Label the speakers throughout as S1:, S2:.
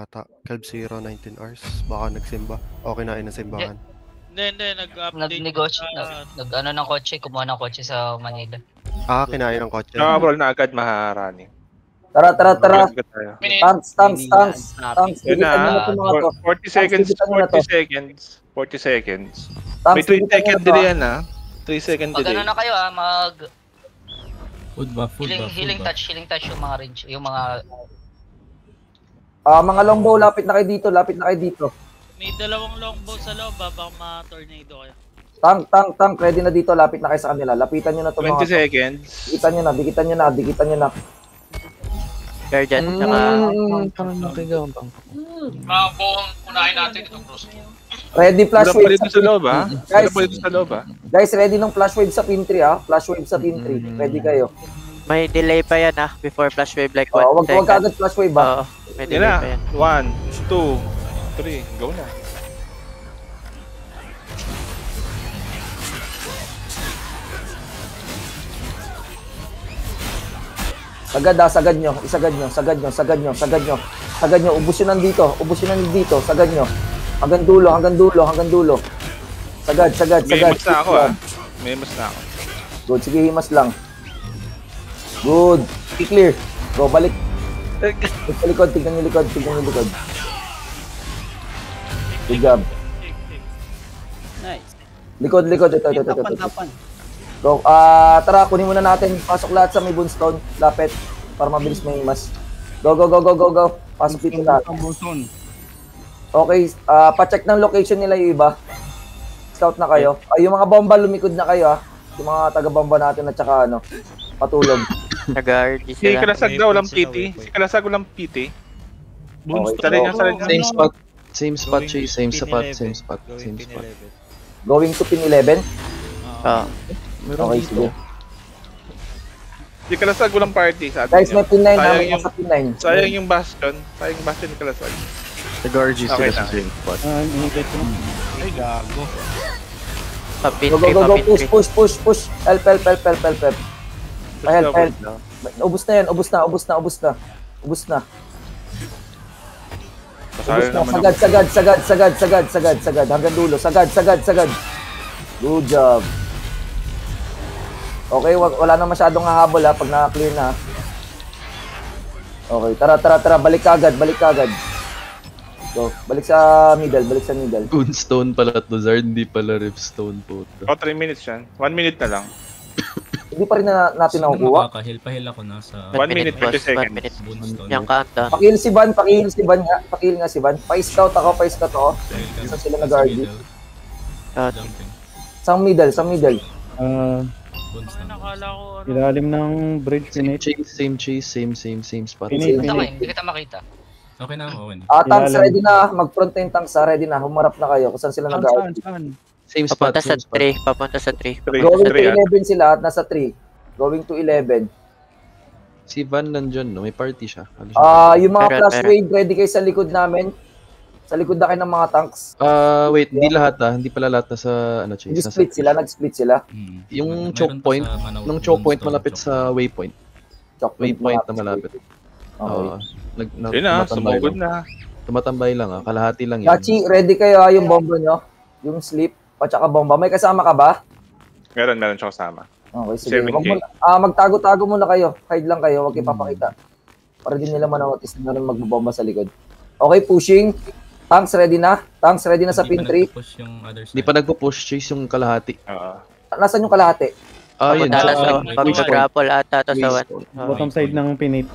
S1: ata. Calb 0, 19 hours. Baka nagsimba. Okay na na simbahan.
S2: Hindi, nag-update.
S3: Nag-ano ng kotse, kumuha ng kotse sa Manila.
S1: Kinain ng kotse.
S4: Nakabrol na agad maharani.
S5: Tara. Tanks.
S4: Yun
S5: Bigitan nyo na ito mga to.
S4: 40 seconds.
S5: Tanks,
S4: 40 seconds. May 3
S5: bigitan nyo
S4: second
S5: na to,
S4: delay yan ha. 3 second
S3: Pag
S4: delay.
S3: ano na kayo mag
S6: Food buff.
S3: healing touch yung mga range, yung mga
S5: mga longbow, lapit na kayo dito.
S2: May dalawang longbow sa loob, baka ma-tornado kayo.
S5: Tank, ready na dito, lapit na kayo sa kanila. Lapitan nyo na ito
S4: 20
S5: mga to.
S4: seconds.
S5: Dikitan nyo na.
S7: Guardian, saka...
S8: Mga buong unahin natin itong cross.
S5: Ready flash
S4: Wala pa
S5: wave
S4: dito sa loob ha. Wala pa dito sa loob ha.
S5: Guys, ready ng flash wave sa pin 3 ha. Flash wave sa pin 3. Ready kayo.
S7: May delay pa yan before flash wave like 1
S5: Wag
S7: second.
S5: agad flash wave ha.
S7: Oo, may
S4: Yan
S7: delay
S4: na.
S7: pa yan.
S4: 1, 2, 3. Go na.
S5: Sagad nyo. Ubus yun nandito, sagad nyo. Hanggang dulo. Sagad.
S4: May mas na ako ha. May mas na ako.
S5: Good, sige, himas lang. Good. I-clear. Go, balik. Sa likod, tignan yung likod. Good job.
S9: Nice.
S5: Likod. Ito.
S9: Tapan.
S5: Go. Tara, kunin muna natin. Pasok lahat sa may Boonstone. Lapit. Para mabilis may himas. Go. Pasok dito lahat. Okay, pa-check ng location nila yung iba. Scout na kayo. Yung mga bomba, lumikod na kayo ha. Yung mga taga-bomba natin at saka patulog.
S7: Nag-RG
S4: Si
S7: sila.
S4: Kalasag daw walang PT. Si Kalasag walang PT.
S10: Same spot, Chase. Same spot.
S5: Going to pin 11.
S10: Meron
S5: Okay,
S10: dito.
S5: sige.
S4: Si Kalasag walang party sa atin.
S5: Guys, may pin 9
S4: Sayang
S5: namin
S4: yung-
S5: sa pin 9.
S4: Sayang yung bastion ni Kalasag.
S10: Nag-RG
S4: Okay
S10: sila
S4: na.
S10: sa same spot.
S9: Ay, gago.
S7: Papin
S5: Go,
S7: 3.
S5: push. Help. Help. Ubus na yan, ubus na.
S4: Pasaya naman ako.
S5: Sagad. Hanggang dulo. Sagad. Good job. Okay, wala na masyadong hahabol ha pag na-clear na. Okay, tara. Balik kagad. Go. Balik sa middle.
S10: Goonstone pala to, Zard. Hindi pala Ripstone po.
S4: 3 minutes yan. 1 minute na lang.
S5: Hindi pa rin natin nakukuha.
S6: Makakahil ako nasa
S4: 1 minute, 20
S7: 1
S4: seconds.
S7: minute.
S6: Boonstone.
S7: Yung countdown.
S5: Pakihil si Van nga. Pakihil nga si Van. Pa-scout ako. Saan sila nag-RD?
S6: Jumping.
S5: Sa middle.
S6: Boonstone.
S2: Nakala ko ano.
S9: Ilalim ng bridge
S10: Same
S9: pinate.
S10: Chase, same spot.
S9: Pinate.
S3: hindi kita makita.
S6: Okay na ako.
S5: Tanks, ready na. Mag-front na yung tanks ha. Ready na. Humarap na kayo kung saan sila nag-RD.
S9: Saan?
S10: Same spot.
S7: Papunta sa 3.
S5: Going to 11 sila at nasa 3. Going to 11.
S10: Si Van nandyan, no? May party siya.
S5: Yung mga
S7: Meron,
S5: flash
S7: meron.
S5: wave, ready kayo sa likod namin. Sa likod na kayo ng mga tanks.
S10: Wait, hindi lahat Hindi pala lahat na sa, Chase.
S5: Nag-split sila.
S10: Yung choke point, nung choke point malapit sa waypoint. Waypoint na malapit.
S5: Okay.
S4: Yun na, sumugod na.
S10: Tumatambay lang kalahati lang yan.
S5: Yachi, ready kayo ha, yung bomba nyo. Yung sleep, at saka bomba. May kasama ka ba?
S4: Meron siya kasama.
S5: Okay, sige.
S4: 7K.
S5: Magtago-tago muna kayo. Hide lang kayo, huwag kayo papakita. Para din nila manotis na rin magbobomba sa likod. Okay, pushing. Tanks ready na sa pin 3.
S10: Hindi pa nagpo-push, Chase yung kalahati.
S5: Nasaan yung kalahati?
S10: Yun.
S7: Pag-grapple ata to sa 1.
S9: Bottom side ng pinate.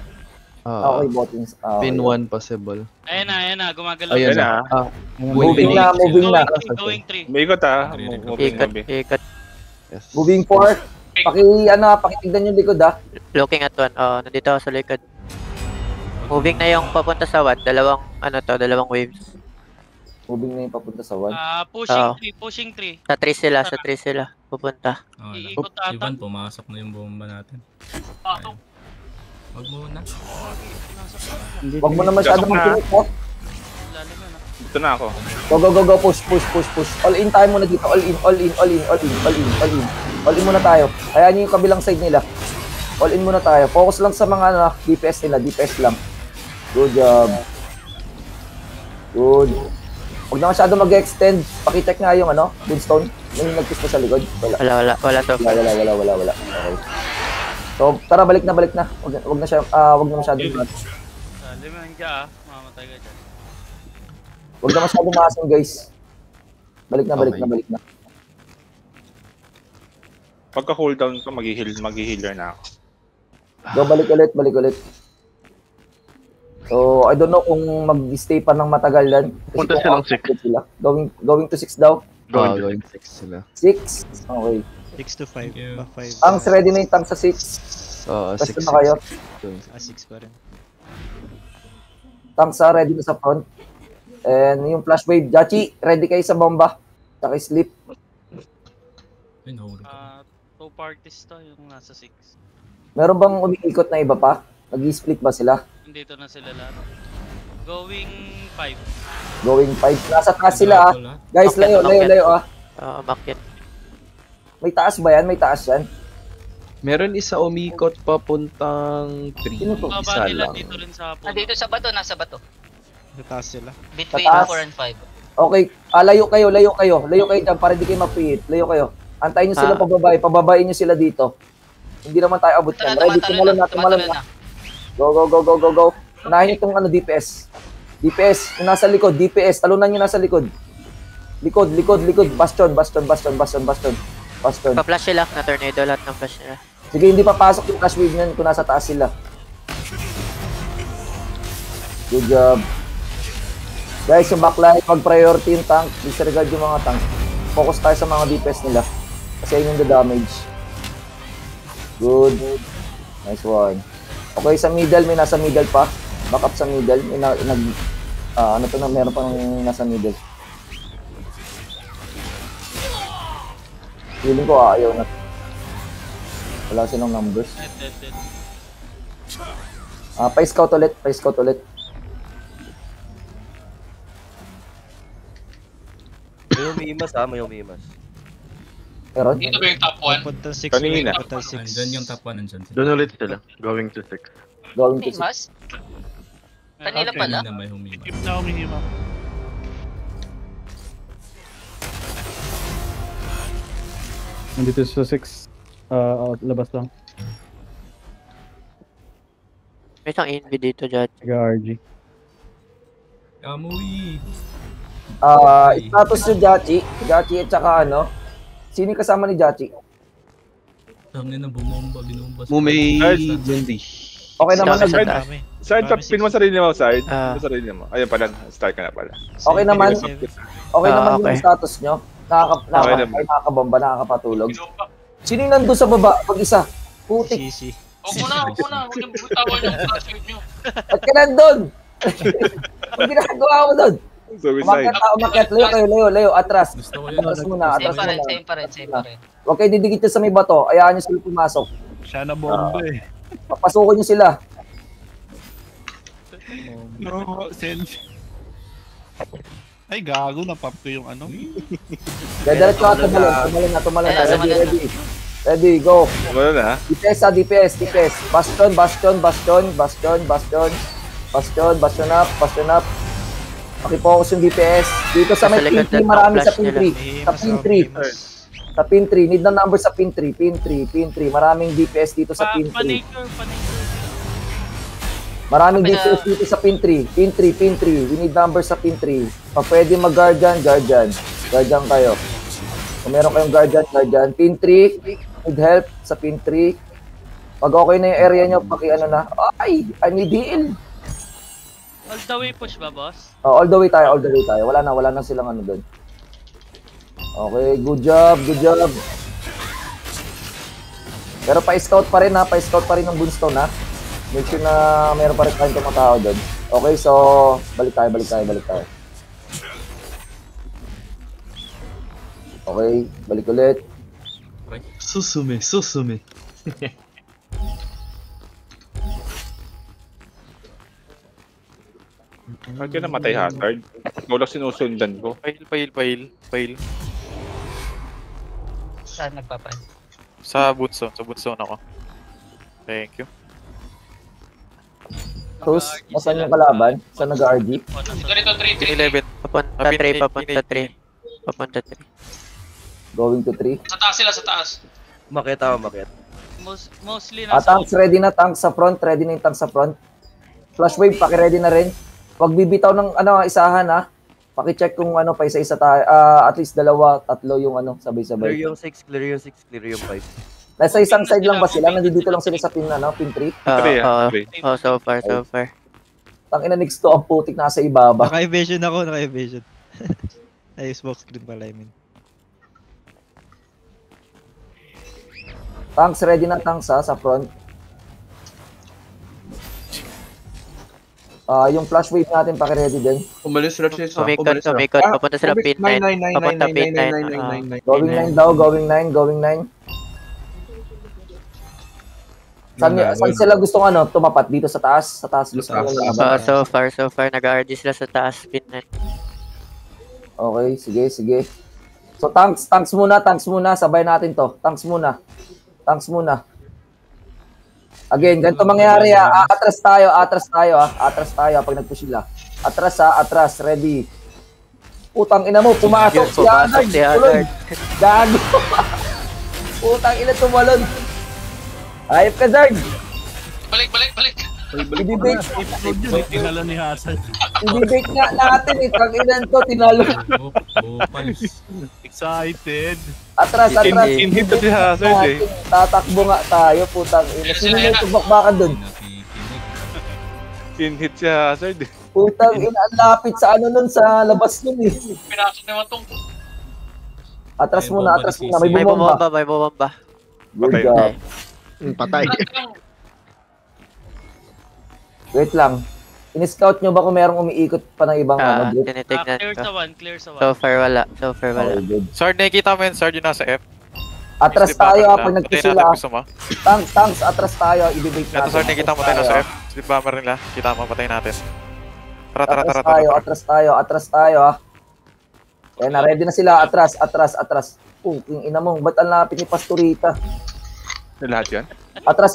S5: Okay, botings.
S10: Pin 1 possible.
S2: Ayan na, gumagalaw.
S10: Ayun
S4: na.
S5: Moving na.
S2: Going 3.
S4: May ikot ha.
S7: Ikot.
S10: Yes.
S5: Moving 4. Pakitignan yung likod ha.
S7: Looking at 1. Nandito ako sa likod. Moving na yung papunta sa 1. Dalawang waves.
S5: Moving na yung papunta sa 1.
S2: Pushing 3.
S7: Sa 3 sila. Pupunta.
S2: Iikot ata.
S6: Ivan, pumasok na yung bomba natin. Wag muna.
S5: Huwag mo na masyadong mag-pinit ha.
S4: Dito na ako.
S5: Go. Push. All in tayo muna dito. All in muna tayo. Ayan yung kabilang side nila. All in muna tayo. Focus lang sa mga DPS nila. DPS lang. Good job. Good. Huwag na masyado mag-extend. Pakicheck nga yung ano, Boonstone. Yung nag-kiss mo sa likod. Wala.
S7: Wala to.
S5: Wala. Okay. So, tara, balik na. Wag na siya, wag na masyado.
S2: Liman ka mamatay ka dyan.
S5: Wag na masyado maasin, guys. Balik na.
S4: Pagka cooldown ko, mag-healer na ako.
S5: Go, balik ulit. So, I don't know kung mag-stay pa ng matagal yan.
S10: Punta silang 6.
S5: Sila. Going to 6 daw.
S10: Going 6 sila.
S5: 6? Okay.
S9: 6 to 5. 5.
S5: Ang ready na yung tank sa 6. Basta
S10: 6.
S5: na kayo.
S9: 6 pa rin.
S5: Tank sa ready na sa front. And yung flash wave. Jachi, ready kayo sa bomba. Tsaka sleep.
S6: Ay, nahulog ako.
S2: 2 parties to yung nasa 6.
S5: Meron bang umiikot na iba pa? Nag-split ba sila?
S2: Dito na sila lahat. Going 5.
S5: Going 5. Nasa taas sila ah. Guys, layo ah.
S7: Umakyat.
S5: May taas ba yan? May taas yan?
S10: Meron isa umikot papuntang 3.
S5: Sino to?
S2: Baba
S10: Isa
S2: nila
S10: lang.
S2: dito rin sa puno.
S3: Dito sa bato, nasa bato.
S9: Sa taas sila.
S3: Between
S5: Sa taas?
S3: 4 and 5.
S5: Okay, layo kayo. Layo kayo dyan para di kayo mapiit. Layo kayo. Antayin nyo sila pababain nyo sila dito. Hindi naman tayo abot yan. Ready, tumalon na. Go. Unahin nyo itong DPS. DPS, yung nasa likod. DPS, talunan nyo nasa likod. Likod. Bastion.
S7: Pa-flash sila. Na tornado lahat ng flash nila.
S5: Sige, hindi papasok yung flash wave nyan kung nasa taas sila. Good job. Guys, yung backline, pag-priority yung tank. Disregard yung mga tank. Focus tayo sa mga DPS nila. Kasi yun yung damage. Good. Nice one. Okay, sa middle, may nasa middle pa. Back up sa middle. May meron pa ng nasa middle. Feeling ko ayaw na. Wala silang numbers.
S2: Dead.
S5: Pa-scout ulit. May umiimas. Meron?
S8: Dito ba yung top 1?
S9: Punta 6.
S4: Kanina.
S9: Punta 6.
S6: Andyan yung top 1, andyan sila.
S10: Doon ulit sila. Going to 6.
S5: Going to 6.
S3: Mas? Kanila pala?
S6: Kanina may humima.
S9: Keep na humihima. Nandito sa 6. Labas lang.
S7: May isang invi dito, Judge.
S9: Taga RG.
S6: Amoy!
S5: Status yung Jachi at saka ano? Sino yung kasama ni Jachi?
S6: Dami na binomba.
S10: Mumay Bundy.
S5: Okay naman
S7: Dami sa
S5: nag
S7: dami.
S4: Side, pin mo sarili mo, side.
S7: Ah.
S4: Pin mo sarili mo. Ayun pala, start ka na pala.
S5: Okay naman. Okay naman
S7: okay.
S5: yung status nyo. Nakakabomba, nakakapatulog. Sino yung nandun sa baba? Pag-isa. Putik.
S9: Sisi.
S8: Huwag mo na. Huwag yung butawan yung flash wave nyo.
S5: At ka nandun? Ang ginagawa mo doon?
S4: Suicide.
S5: Umakyat. Layo. Atras.
S6: Gusto ko yun.
S5: Atras muna.
S3: Same pa rin.
S5: Huwag kayo didikit sa may bato. Ayaan nyo sila pumasok.
S9: Siya na bomba eh.
S5: Papasukin nyo sila.
S9: No, send. Ay, gago. Napap ko yung ano.
S5: Diretso ka, tumalon na. Ready, go.
S4: Wala na.
S5: DPS. Bastion up. Pakifocus yung DPS. Dito sa may pin 3, marami sa pin 3. Sa pin 3. Need ng number sa pin 3. Pin 3. Maraming DPS dito sa pin 3.
S2: Panature.
S5: Maraming DPS dito sa pin 3. Pin 3. We need number sa pin 3. Pag pwede mag-guardian. Guardian kayo. Kung meron kayong guardian. Pin 3. Need help sa pin 3. Pag okay na yung area nyo, paki-ano na. Ay! I need heal!
S2: All the way push ba, boss?
S5: All the way tayo. Wala na silang ano doon. Okay, good job. Pero pa-scout pa rin ng Boonstone ha. Make sure na meron pa rin tayong tumatao doon. Okay, so balik tayo. Okay, balik ulit.
S10: Susume.
S4: Bakit ka namatay, Hazard? Ikaw lang sinusundan ko.
S11: Fail.
S3: Saan nagpapay?
S11: Sa boot zone ako. Thank you.
S5: Tus, nasaan yung kalaban? Saan nag-RD?
S8: Ganito, 3-3.
S7: Papunta 3, papunta 3. Papunta 3.
S5: Going to 3.
S8: Sa taas sila, sa taas.
S2: Mostly
S5: Tanks ready na, tanks sa front. Ready na yung tanks sa front. Flash wave, paki-ready na rin. Huwag bibitaw ng isahan ha. Paki-check kung pa isa-isa tayo. At least 2, 3 yung sabay-sabay.
S10: Clear yung 6, clear yung 6, clear yung 5.
S5: Nasa isang side lang ba sila? Nandito lang sila sa pin 3?
S7: Oo, so far.
S5: Tangina next to ang putik nasa ibaba.
S11: Naka-evasion ako, naka-evasion. Ay, smoke screen pala, I mean.
S5: Tanks ready na, tanks ha, sa front. Yung flash wave natin paki-ready din.
S10: Umalis na siya.
S7: Umikot. Papunta sila pin 9. Papunta pin 9.
S5: Going 9 daw, going 9. Saan sila gustong tumapat? Dito sa taas? Sa taas gusto nila.
S7: So far. Nag-RD sila sa taas, pin 9.
S5: Okay, sige. So tanks muna. Sabay natin to. Tanks muna. Again, ganito mangyayari ha. Atras tayo pag nag-push sila. Atras. Ready. Putang ina mo, pumasok si Hazard. Gago. Putang ina, tumalon. Ayop ka, Zard.
S8: Balik.
S5: I-debate.
S9: Tinalo ni Hasan.
S5: I-debate nga natin eh. Tanginan to, tinalo.
S9: Excited.
S5: Atras.
S4: In-hit na si Hazard eh.
S5: Tatakbo nga tayo, putang ina. Sino na yung bakbakan dun?
S4: In-hit si Hazard eh.
S5: Putang ina, ang lapit sa nun, sa labas nun eh.
S8: Pinasok naman tong.
S5: Atras muna. May bumomba.
S7: May bumomba.
S5: Good job.
S10: Patay.
S5: Wait lang. In-scout nyo ba kung merong umiikot pa ng ibang group?
S7: Tinitignan
S2: Clear
S7: ko.
S2: sa 1.
S7: So far, wala.
S5: Okay, good.
S12: Sword, nakikita mo yun, Sword, yun nasa F.
S5: Atras tayo pag nag-push sila.
S12: Mo.
S5: Tanks, atras tayo. I-debate natin.
S12: Ito, Sword, nakikita mo tayo nasa F. Sleep bomber nila. Kita mo, patayin natin. Tara.
S5: Atras tayo ha. Kaya na, ready na sila. Atras. Yung ina mo, ba't ang lapit ni Pastorita?
S4: Lahat yan?
S5: Atras.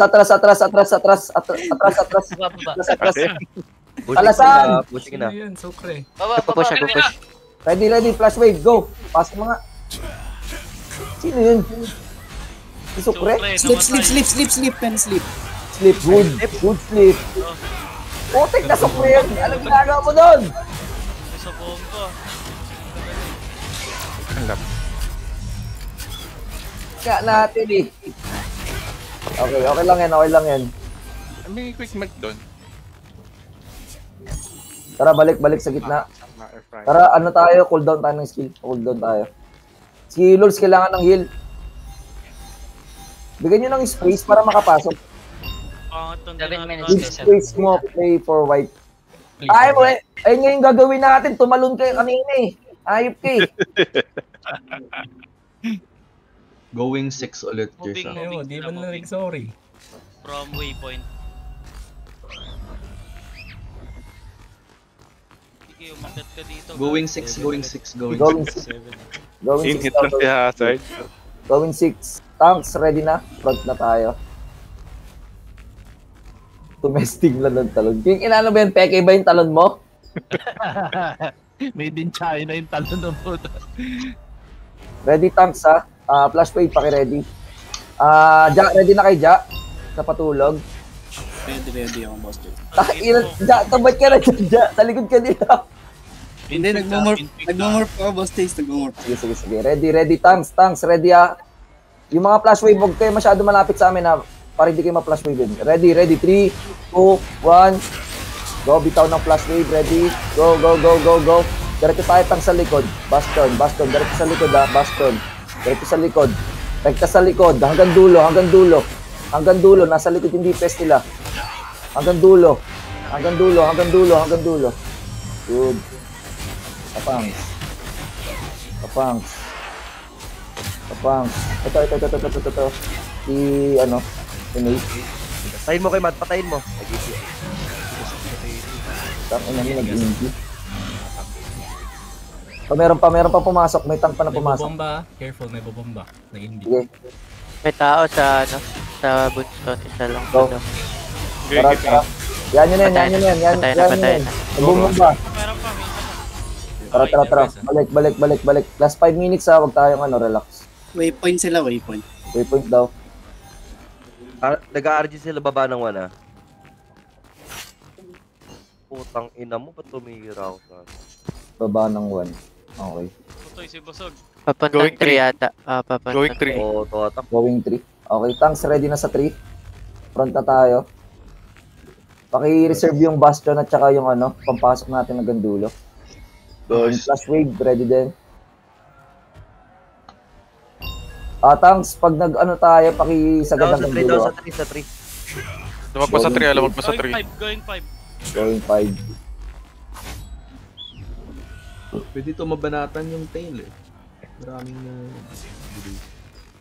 S5: Alasan!
S10: Pushing na.
S6: Ayan, sukre.
S7: Pupush.
S5: Ready, flash wave, go! Pasok mga... Sino yun? Si Sukre?
S2: Sleep.
S5: Sleep, good sleep. Putik na Sukre yun! Anong ginagawa mo doon?
S2: Sa bomba.
S5: Kaya natin eh. Okay lang yan.
S4: May quick mag doon.
S5: Tara, balik sa gitna. Tara, tayo, cooldown tayo ng skill. Si Lulz, kailangan ng heal. Bigyan nyo ng space para makapasok.
S3: 7 minutes.
S5: Give space mo, play for white. Ayun nga yung gagawin natin. Tumalon kayo kanina eh. Ayop ka eh.
S10: Going 6 ulit, Jersa.
S6: Ayaw, di ba na rin sorry.
S2: From waypoint. Sige, umakit ka dito.
S10: Going 6.
S4: In-hit lang si Hazard.
S5: Going 6. Tanks, ready na? Front na tayo. Tumesting lang ng talon. Yung inano ba yun? Peke ba yung talon mo?
S9: Made in China yung talon ng puto.
S5: Ready, tanks ha? Flash wave, paki-ready. Ja, ready na kay Ja? Sa patulog.
S11: Ready ako, boss.
S5: Ja, tabad ka na dyan, Ja. Sa likod ka nila.
S11: Hindi, nagmumorph ako, boss Taste.
S5: Sige. Ready, tanks, ready ha? Yung mga flash wave, huwag kayo masyado malapit sa amin ha. Para hindi kayo ma-flash wave din. Ready, 3, 2, 1. Go, bitaw ng flash wave, ready. Go. Diretso tayo tanks sa likod. Baston. Diretso sa likod ha, baston. Diretso sa likod. Rekta sa likod. Hanggang dulo. Nasa likod yung DPS nila. Hanggang dulo. Good. Kapangs. Ito. Si Nate.
S10: Patayin mo kay Matt, patayin mo.
S5: Tangina niya nag-inji. Meron pa pumasok. May tank pa na
S6: May
S5: pumasok.
S6: bobomba. Careful, may bobomba. Nag-hindi.
S5: Sige.
S7: May tao sa Bunstone. Isa lang.
S5: Go.
S4: Okay.
S5: Yan yun yan, yan yun yan. Yan
S7: Patay na,
S5: yan
S7: patay
S5: yan.
S7: na.
S5: Bumumba.
S2: Meron pa, may isa pa.
S5: Tara. Balik. Last 5 minutes ha, wag tayong relax.
S13: Waypoint sila, waypoint.
S5: Waypoint daw.
S14: Nag-RG sila baba ng 1 ah. Putang ina mo, ba't tumira ako sa...
S5: Baba ng 1. Okay.
S2: Putoy si Busog.
S7: Papuntang 3 yata. Papuntang
S12: Going 3.
S14: Oo, totak.
S5: Going 3. Okay, tanks ready na sa 3. Front na tayo. Paki-reserve yung bastion at saka yung pampasok natin hanggang dulo. Then flash wave ready din. Tanks, pag tayo, paki-sagad hanggang dulo.
S14: Sa 3.
S12: Lumag pa sa 3, lumag pa sa 3.
S2: Going 5.
S5: Going 5.
S10: Pwede ito mabanatan yung tail eh. Maraming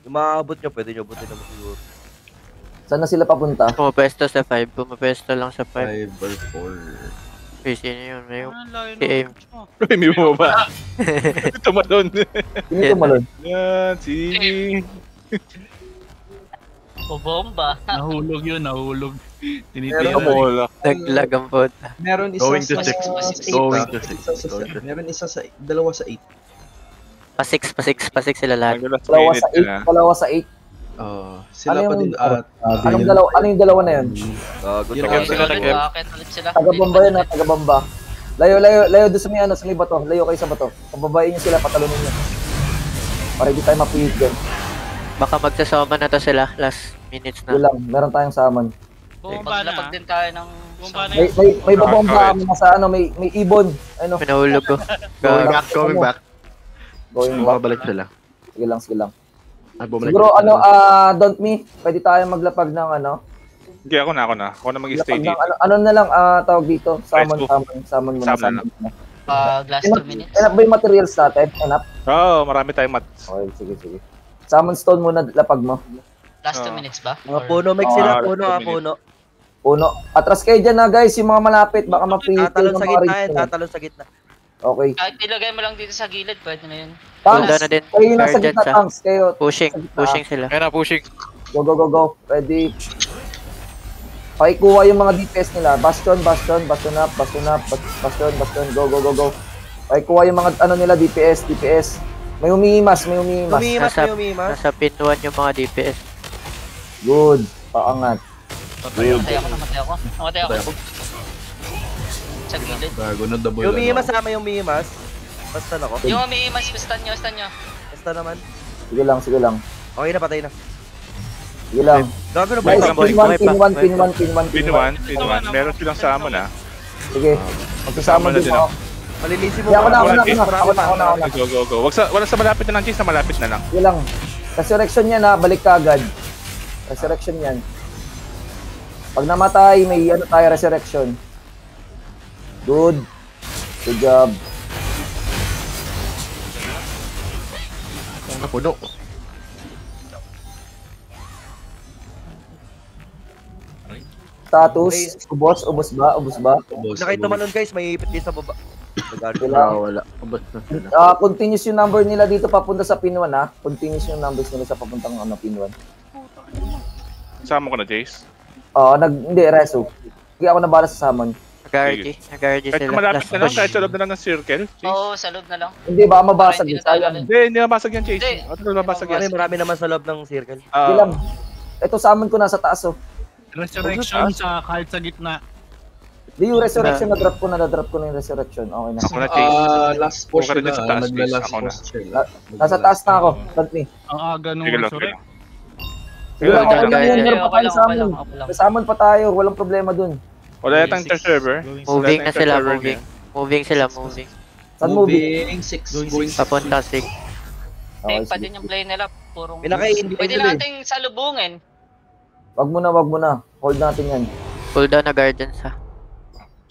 S14: Yung maaabot nyo, pwede nyo abutin naman siguro.
S5: Saan na sila papunta?
S7: Pumapesto sa 5. Pumapesto lang sa 5.
S10: 5 or 4.
S7: Uy, sino yun? May
S2: Layo
S7: si Aim.
S4: Uy, may bumaba. Tumalon.
S5: Sino tumalon?
S4: Yan, si...
S3: O bomba.
S9: Nahulog yun, nahulog.
S10: Meron
S9: Tinitira.
S4: Bola.
S7: Naglag ang puta.
S10: Meron isa
S12: Going to
S10: sa
S12: 6.
S10: 8.
S12: Going to 6.
S10: Meron isa sa dalawa sa 8.
S7: Pa-6 sila lahat.
S5: Dalawa sa 8.
S10: Sila pa din at
S5: Ano yung dalawa na yun?
S14: Good
S12: sila nag-M.
S3: Bakit ulit sila?
S5: Taga-bomba yun ha, taga-bomba. Layo doon sa may bato. Layo kayo sa bato. Pababayin nyo sila, patalunin nyo. Para hindi tayo mapihit dyan.
S7: Baka magsasama na to sila. Last minutes
S5: Yun
S7: na.
S5: lang, meron tayong saman.
S2: Bomba na.
S3: Maglapag din tayo ng...
S2: Bomba na
S5: May,
S2: yun.
S5: may babomba kami nasa may ibon.
S7: Pinahulog ko.
S1: Going back.
S5: Going back.
S1: Bumabalik sila.
S5: Sige lang.
S1: Bumalik
S5: Siguro don't me, pwede tayo maglapag ng
S4: Hindi, ako na. Ako na mag-stay
S5: Lapag
S4: dito.
S5: ng, ano na lang tawag dito, summon muna.
S3: Last 2 minutes.
S5: Enough ba yung materials natin? Enough?
S4: Oo, marami tayong mats.
S5: Okay, sige. Summon stone muna, lapag mo.
S3: Last 2 minutes ba?
S14: Mga puno, mix sila. Puno.
S5: Puno. Atras kayo dyan na guys, yung mga malapit, baka ma-free
S14: Tatalon sa gitna yan, tatalon sa gitna.
S5: Okay.
S3: Kahit ilagay mo lang dito sa gilid, pwede na yun.
S7: Punta na din.
S5: Kayo yung nasa
S7: Guardians,
S5: gitna, tanks. Kayo.
S7: Pushing sila.
S12: Ayun na, pushing.
S5: Go. Ready. Pakikuha yung mga DPS nila. Bastion up. Go. Pakikuha yung mga nila, DPS. May umiimas.
S7: Nasa pin 1 yung mga DPS.
S5: Good. Paangat.
S3: Namatay ako. Sa gilid.
S10: bago na double.
S14: Yung umiimas. Basta na ko.
S3: Yung umiimas, stun nyo.
S14: Basta naman.
S5: Sige lang.
S14: Okay na, patay na.
S5: Sige lang.
S14: Gago na ba?
S5: Guys, pin 1.
S4: Meron silang sa amon ah.
S5: Sige. Magsasama din ako.
S14: Malilisi mo.
S5: Ako na.
S4: Go. Wala sa malapit na lang, Chase, sa malapit na lang.
S5: Sige lang. Resurrection yan ha, balik ka agad. Resurrection yan. Pag namatay, may tayo resurrection. Good job.
S1: Puno.
S5: Status, ubos ba?
S14: Nakita man nun guys, may ipit sa baba.
S1: Wala. Ubos na sila.
S5: Continuous yung number nila dito papunta sa pin 1 ha. Continuous yung numbers nila sa papuntang pin 1.
S4: Sama ko na, Chase.
S5: Hindi, reso. Sige ako nabala sa summon.
S7: Nag-RG
S4: Kahit
S7: sila.
S4: malapit
S7: Last
S4: na lang,
S7: push.
S4: kahit sa loob na lang ng circle. Chase.
S3: Oo, sa loob na lang.
S5: Hindi, baka mabasag yun. Sayang.
S4: Hindi mabasag yan, Chase.
S3: Hindi.
S4: Ano mabasag yan?
S14: Marami naman sa loob ng circle.
S5: Sige lang. Ito summon ko nasa taas
S9: Resurrection sa kahit sa gitna.
S5: Di yung resurrection na-drop ko na yung resurrection. Okay na.
S4: Ako na, Chase.
S10: Last push
S4: Huwag ka rin
S10: na.
S4: sa taas, please.
S10: Nagla-last
S4: Ako na.
S10: push sila.
S5: Nasa taas na ako. Don't me.
S9: Ang aga nung
S4: Sige lang.
S9: resurrect.
S5: Sige lang, okay lang yan. Meron pa
S3: Okay
S5: tayo
S3: lang.
S5: summon. May summon pa tayo. Walang problema dun.
S4: Wala yatang inter-server.
S7: Moving na sila, moving. Moving.
S5: Saan movie?
S10: Moving 6. Going
S7: Papunta 6.
S3: Same pa din yung play nila. Purong...
S14: Pinaka-individual
S3: Pwede nating salubungin.
S5: Wag mo na. Hold natin yan.
S7: Pull down na Guardians ha.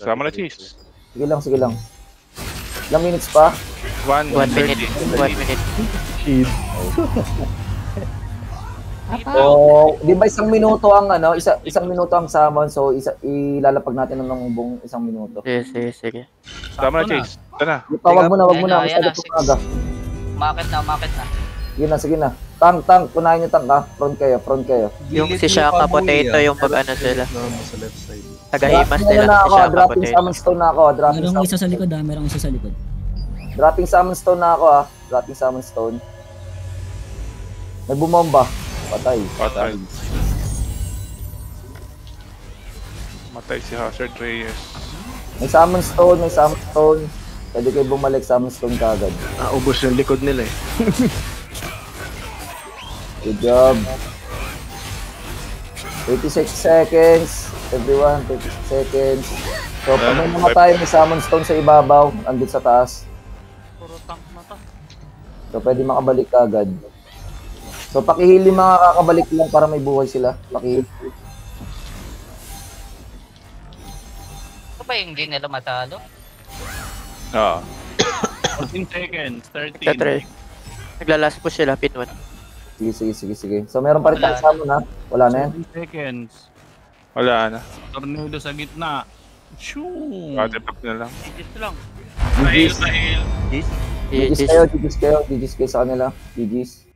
S4: Sama na, Chase.
S5: Sige lang. Ilang minutes pa?
S7: 1 minute. 1 minute.
S5: Di ba isang minuto ang isang minuto ang summon, so ilalapag natin ng buong isang minuto.
S7: Sige.
S4: Sama na, Chase. Ito na.
S5: Wag mo na,
S3: Ayan
S5: masyado
S3: na,
S5: pa aga.
S3: Umakit na.
S5: Sige na. Tank. Punahin yung tank ha. Front kayo.
S7: Yung si Shaka Potato yung pag ano sila.
S10: Sa left side.
S7: Taga-himas
S5: Dropping
S7: nila.
S5: na
S7: Si
S5: ako.
S7: Shaka
S5: Dropping
S7: Potato.
S5: summon stone na ako.
S13: Merong isa sa likod ha. Merong isa sa likod.
S5: Dropping summon stone na ako ha. Dropping summon stone. May bumomba. Patay.
S4: Matay si Hazard Reyes.
S5: May summon stone. Pwede kayo bumalik summon stone kagad.
S1: Ubos yung likod nila eh.
S5: Good job. 36 seconds. Everyone, 36 seconds. So, pag may namatay, may summon stone sa ibabaw, andun sa taas.
S2: Puro tank na to.
S5: So, pwede makabalik kagad. So, pakihili mga kakabalik lang para may buhay sila. Pakihili.
S3: Ito ba yung hindi nila matalo?
S4: Oo.
S9: 14 seconds, 13.
S7: Katry. Naglalast push sila, pin 1.
S5: Sige. So, meron pa rin tayo summon ha? Wala na yan?
S9: 7 seconds.
S4: Wala na.
S9: Tornado sa gitna. Shoo!
S4: Artifact na lang.
S2: Digit lang.
S8: Dahil.
S5: GG's kayo sa kanila. GG's.